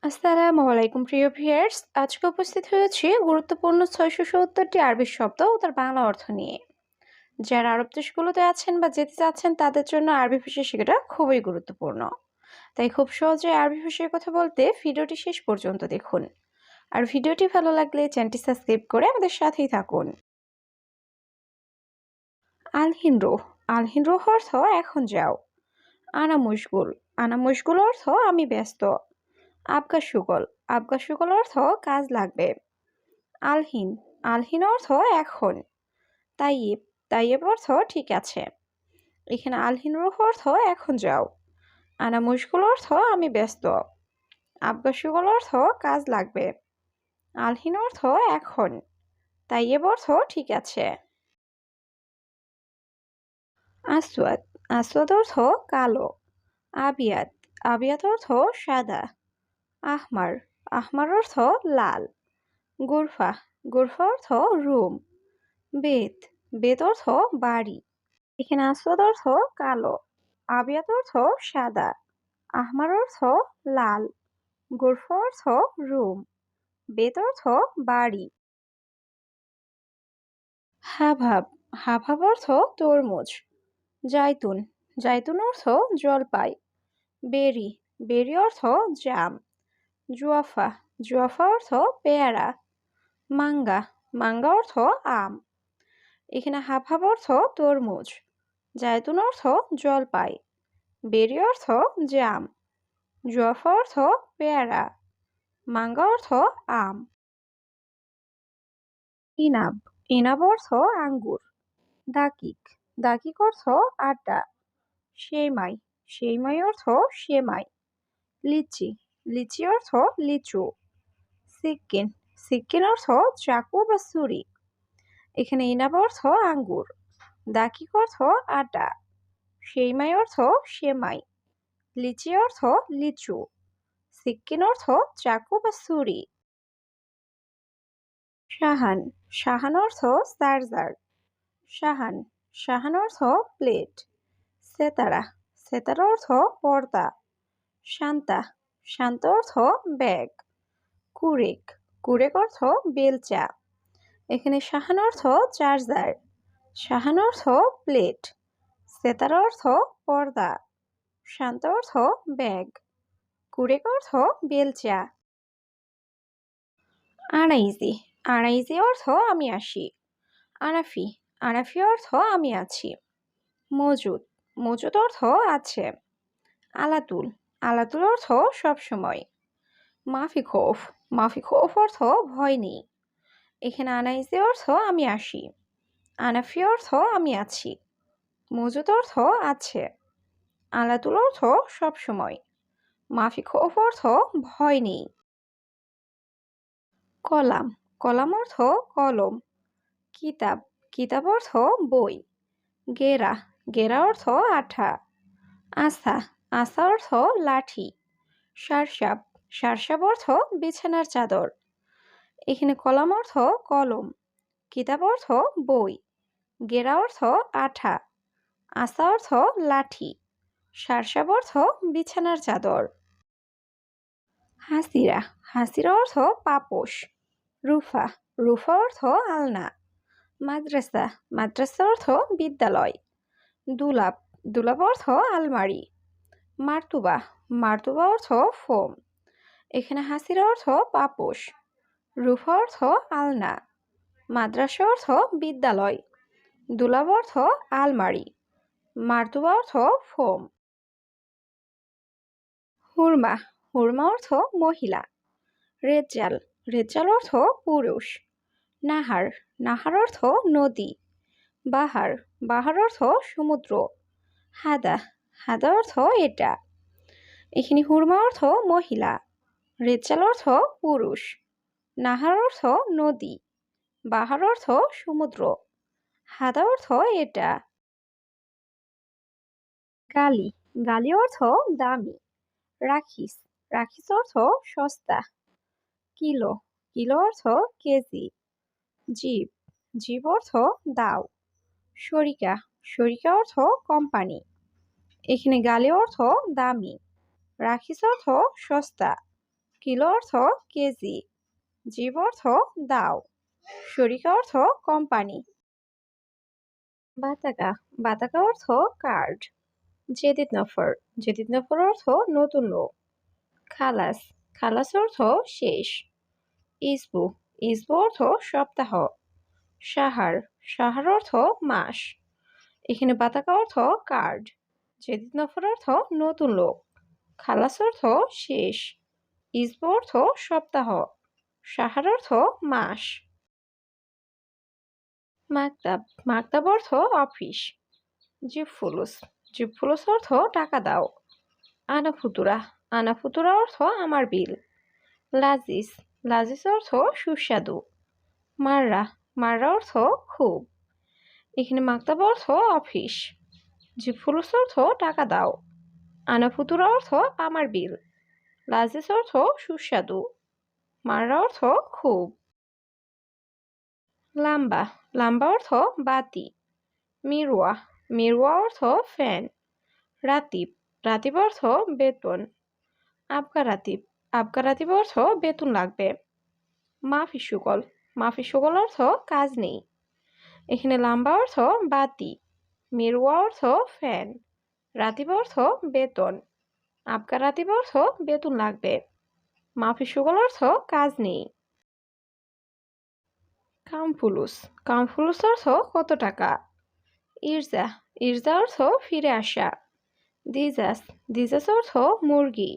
আসসালামু আলাইকুম প্রিয় ভিউয়ার্স। আজকে উপস্থিত হয়েছি গুরুত্বপূর্ণ ৬৭০টি আরবি শব্দ ও তার বাংলা অর্থ নিয়ে। যারা আরব দেশগুলোতে আছেন বা যেতে চাচ্ছেন তাদের জন্য আরবি ভাষা শেখাটা খুবই গুরুত্বপূর্ণ। তাই খুব সহজে আরবি ভাষায় কথা বলতে ভিডিওটি শেষ পর্যন্ত দেখুন। আর ভিডিওটি ভালো লাগলে চ্যানেলটি সাবস্ক্রাইব করে আমাদের সাথেই থাকুন। আলহিনরুহ আলহিনরুহ অর্থ এখন যাও। আনা মুশগুল অর্থ আমি ব্যস্ত। আবগা সুগল অর্থ কাজ লাগবে। আলহিন আলহিন অর্থ এখন। তাইয়েব অর্থ ঠিক আছে। এখানে আলহিন রুহ অর্থ এখন যাও। আনা মুশকুল অর্থ আমি ব্যস্ত। আবগা সুগল অর্থ কাজ লাগবে। আলহিন অর্থ এখন। তাইয়েব অর্থ ঠিক আছে। আসওয়াদ আসওয়াদ অর্থ কালো। আবিয়াত আবিয়াত অর্থ সাদা। আহমার আহমার অর্থ লাল। গুরফা গুরফা অর্থ রুম। বেত বেত অর্থ বাড়ি। এখানে আসওয়াদ অর্থ কালো, আবিয়াত অর্থ সাদা, আহমার অর্থ লাল, গুরফা অর্থ রুম, বেত অর্থ বাড়ি। হাবহাব হাবহাব অর্থ তরমুজ। জাইতুন জাইতুন অর্থ জলপাই। বেরি বেরি অর্থ জাম। জুয়াফা জুয়াফা অর্থ পেয়ারা। মাঙ্গা মাঙ্গা অর্থ আম। এখানে হাবহাব অর্থ তরমুজ, জাইতুন অর্থ জলপাই, বেরি অর্থ জাম, জুয়াফা অর্থ পেয়ারা, মাঙ্গা অর্থ আম। ইনাব ইনাব অর্থ আঙ্গুর। দাকিক দাকিক অর্থ আটা। সেমাই সেমাই অর্থ সেমাই। লিচি লিচি অর্থ লিচু। সিক্কিন সিক্কিন অর্থ চাকু বা ছুরি। এখানে ইনাব অর্থ আঙ্গুর, দাকিক অর্থ আটা, সেমাই অর্থ সেমাই, লিচি অর্থ লিচু, সিক্কিন অর্থ চাকু বা ছুরি। সাহান সাহান অর্থ চার্জার। সাহান সাহান অর্থ প্লেট। সেতারা সেতারা অর্থ পর্দা। শান্তা শান্ত অর্থ ব্যাগ। কুরেক কুরেক অর্থ বেলচা। এখানে সাহান অর্থ চার্জার, সাহান অর্থ প্লেট, সেতারা অর্থ পর্দা, শান্ত অর্থ ব্যাগ, কুরেক অর্থ বেলচা। আনাইজি আনাইজি অর্থ আমি আসি। আনাফি আনাফি অর্থ আমি আছি। মজুদ মজুদ অর্থ আছে। আলাতুল আলাতুল অর্থ সবসময়। মাফি খৌফ মাফি খৌফ অর্থ ভয় নেই। এখানে আনাইজি অর্থ আমি আসি। আনাফি অর্থ আমি আছি। মজুদ অর্থ আছে। আলাতুল অর্থ সবসময়। মাফি খৌফ অর্থ ভয় নেই। কলাম কলাম অর্থ কলম। কিতাব কিতাব অর্থ বই। গেরা গেরা অর্থ আঠা। আস্থা আস্থা অর্থ লাঠি। সারসাপ সারসাপ অর্থ বিছানার চাদর। এখানে কলাম অর্থ কলম, কিতাব অর্থ বই, গেরা অর্থ আঠা, আস্থা অর্থ লাঠি, সারসাপ অর্থ বিছানার চাদর। হাসিরা হাসিরা অর্থ পাপোশ। রুফা রুফা অর্থ আলনা। মাদ্রাসা মাদ্রাসা অর্থ বিদ্যালয়। দুলাব দুলাব অর্থ আলমারি। মার্তুবা মার্তুবা অর্থ ফোম। এখানে হাসিরা অর্থ পাপোশ, রুফা অর্থ আলনা, মাদ্রাসা অর্থ বিদ্যালয়, দুলাব অর্থ আলমারি, মার্তুবা অর্থ ফোম। হুরমা হুরমা অর্থ মহিলা। রেজ্জাল রেজ্জাল অর্থ পুরুষ। নাহার নাহার অর্থ নদী। বাহার বাহার অর্থ সমুদ্র। হাদা হাদা অর্থ এটা। এখানে হুরমা অর্থ মহিলা, রেজ্জাল অর্থ পুরুষ, নাহার অর্থ নদী, বাহার অর্থ সমুদ্র, হাদা অর্থ এটা। গালি গালি অর্থ দামি। রাখিস রাখিস অর্থ সস্তা। কিলো কিলো অর্থ কেজি। জীব জীব অর্থ দাও। শরিকা শরিকা অর্থ কোম্পানি। এখানে গালি অর্থ দামি, রাখিস অর্থ সস্তা, কিলো অর্থ কেজি, জীব অর্থ দাও, শরিকা অর্থ কোম্পানি। বাতাকা, বাতাকা অর্থ কার্ড। জেদিদ নফর, জেদিদ নফর অর্থ নতুন লোক। খালাস, খালাস অর্থ শেষ। ইসবু, ইসবু অর্থ সপ্তাহ। সাহার, সাহার অর্থ মাস। এখানে বাতাকা অর্থ কার্ড, জেদিদ নফর অর্থ নতুন লোক, খালাস অর্থ শেষ, ইসবু অর্থ সপ্তাহ, সাহার অর্থ মাস। মাকতাব, মাকতাব অর্থ অফিস। জিফুলুস, জিফুলুস অর্থ টাকা দাও। আনা ফুতুরা, আনা ফুতুরা অর্থ আমার বিল। লাজিস, লাজিস অর্থ সুস্বাদু। মাররা, মাররা অর্থ খুব। এখানে মাকতাব অর্থ অফিস, জিফুলুস অর্থ টাকা দাও, আনা ফুতুরা অর্থ আমার বিল, লাজিস অর্থ সুস্বাদু, মাররা অর্থ খুব। লাম্বা, লাম্বা অর্থ বাতি। মিরুয়া, মিরুয়া অর্থ ফ্যান। রাতিব, রাতিব অর্থ বেতন। আবগা রাতিব, আবগা রাতিব অর্থ বেতন লাগবে। মাফি সুগল, মাফি সুগল অর্থ কাজ নেই। এখানে লাম্বা অর্থ বাতি, মিরুয়া অর্থ ফ্যান, রাতিব অর্থ বেতন, আবগা রাতিব অর্থ বেতন লাগবে, মাফি সুগল অর্থ কাজ নেই। কামফুলুস, কামফুলুস অর্থ কত টাকা। ইরজা, ইরজা অর্থ ফিরে আসা। দিজাস, দিজাস অর্থ মুরগি।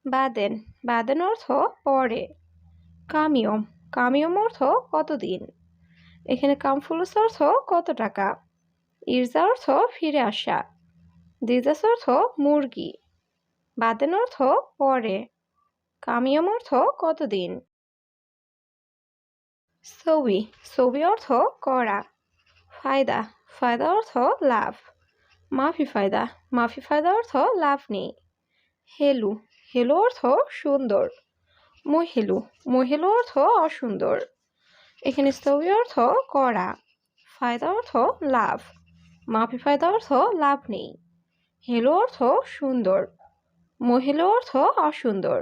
বাদেন, বাদেন অর্থ পরে। কামিয়ম, কামিয়ম অর্থ কতদিন। এখানে কামফুলুস অর্থ কত টাকা, ইরজা অর্থ ফিরে আসা, দিজাস অর্থ মুরগি, বাদেন অর্থ পরে, কামিয়ম অর্থ কতদিন। সবি, সবি অর্থ করা। ফায়দা, ফায়দা অর্থ লাভ। মাফি ফায়দা, মাফি ফায়দা অর্থ লাভ নেই। হেলু, হেলু অর্থ সুন্দর। মহেলু, মহেলু অর্থ অসুন্দর। এখানে সবি অর্থ করা, ফায়দা অর্থ লাভ, মাফি ফায়দা অর্থ লাভ নেই, হেলু অর্থ সুন্দর, মহেলু অর্থ অসুন্দর।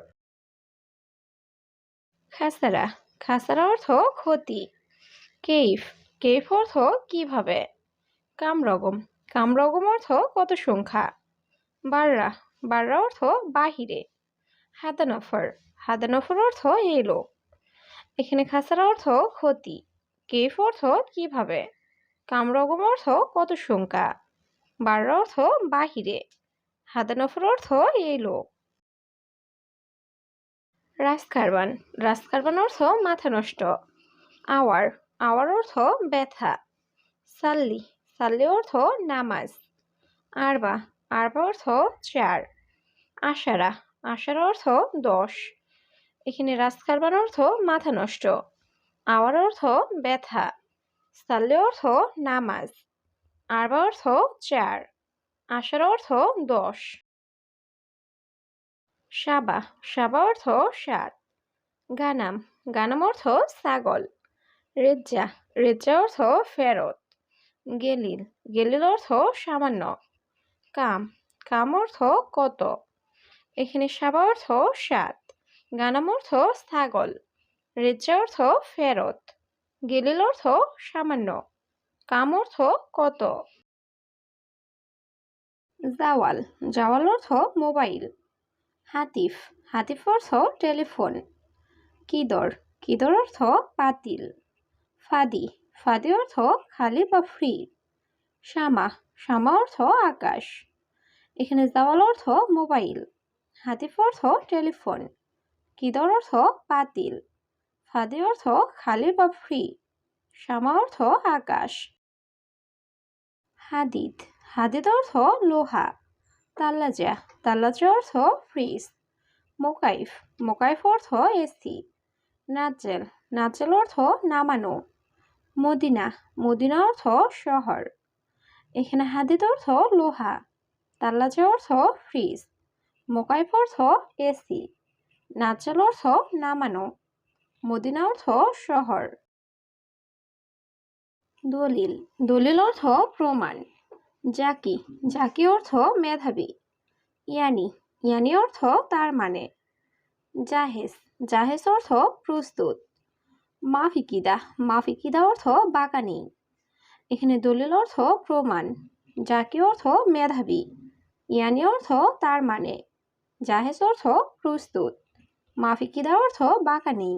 খাসারা, খাসারা অর্থ ক্ষতি। কেইফ, কেইফ অর্থ কিভাবে। কামরগম, কামরগম অর্থ কত সংখ্যা। বাররা, বাররা অর্থ বাহিরে। হাদানফর, হাদানফর অর্থ এলো। এখানে খাসারা অর্থ ক্ষতি, কেইফ অর্থ কিভাবে, কামরগম অর্থ কত সংখ্যা, বাররা অর্থ বাহিরে, হাদানফর অর্থ এলো। রাজকারবান, রাজকারবান অর্থ মাথা নষ্ট। আওয়ার, আওয়ার অর্থ ব্যথা। সাল্লি, সাল্লি অর্থ নামাজ। আরবা, আরবা অর্থ 4। আশারা, আশারা অর্থ 10। এখানে রাজকারবান অর্থ মাথা নষ্ট, আওয়ার অর্থ ব্যথা, সাল্লি অর্থ নামাজ, আরবা অর্থ 4, আশারা অর্থ 10। সাবা, সাবা অর্থ 7। গানাম, গানাম অর্থ ছাগল। রেজ্জা, রেজ্জা অর্থ ফেরত। গেলিল, গেলিল অর্থ সামান্য। কাম, কাম অর্থ কত। এখানে সাবা অর্থ 7, গানাম অর্থ ছাগল, রেজ্জা অর্থ ফেরত, গেলিল অর্থ সামান্য, কাম অর্থ কত। জাওয়াল, জাওয়াল অর্থ মোবাইল। হাতিফ, হাতিফ অর্থ টেলিফোন। কিদর, কিদর অর্থ পাতিল। ফাদি, ফাদি অর্থ খালি বা ফ্রি। শামা, শামা অর্থ আকাশ। এখানে জাওয়াল অর্থ মোবাইল, হাতিফ অর্থ টেলিফোন, কিদর অর্থ পাতিল, ফাদি অর্থ খালি বা ফ্রি, শামা অর্থ আকাশ। হাদিদ, হাদিদ অর্থ লোহা। তাল্লাজা, তাল্লাজা অর্থ ফ্রিজ। মোকাইফ, মোকাইফ অর্থ এসি। নাজেল, নাজেল অর্থ নামানো। মদিনা, মদিনা অর্থ শহর। এখানে হাদিদ অর্থ লোহা, তাল্লাজা অর্থ ফ্রিজ, মোকাইফ অর্থ এসি, নাজেল অর্থ নামানো, মদিনা অর্থ শহর। দলিল, দলিল অর্থ প্রমাণ। জাকি, জাকি অর্থ মেধাবী। ইয়ানি, ইয়ানি অর্থ তার মানে। জাহেজ, জাহেজ অর্থ প্রস্তুত। মাফিকিদা, মাফিকিদা অর্থ বাঁকা নেই। এখানে দলিল অর্থ প্রমাণ। জাকি অর্থ মেধাবী। ইয়ানি অর্থ তার মানে। জাহেজ অর্থ প্রস্তুত। মাফিকিদা অর্থ বাঁকা নেই।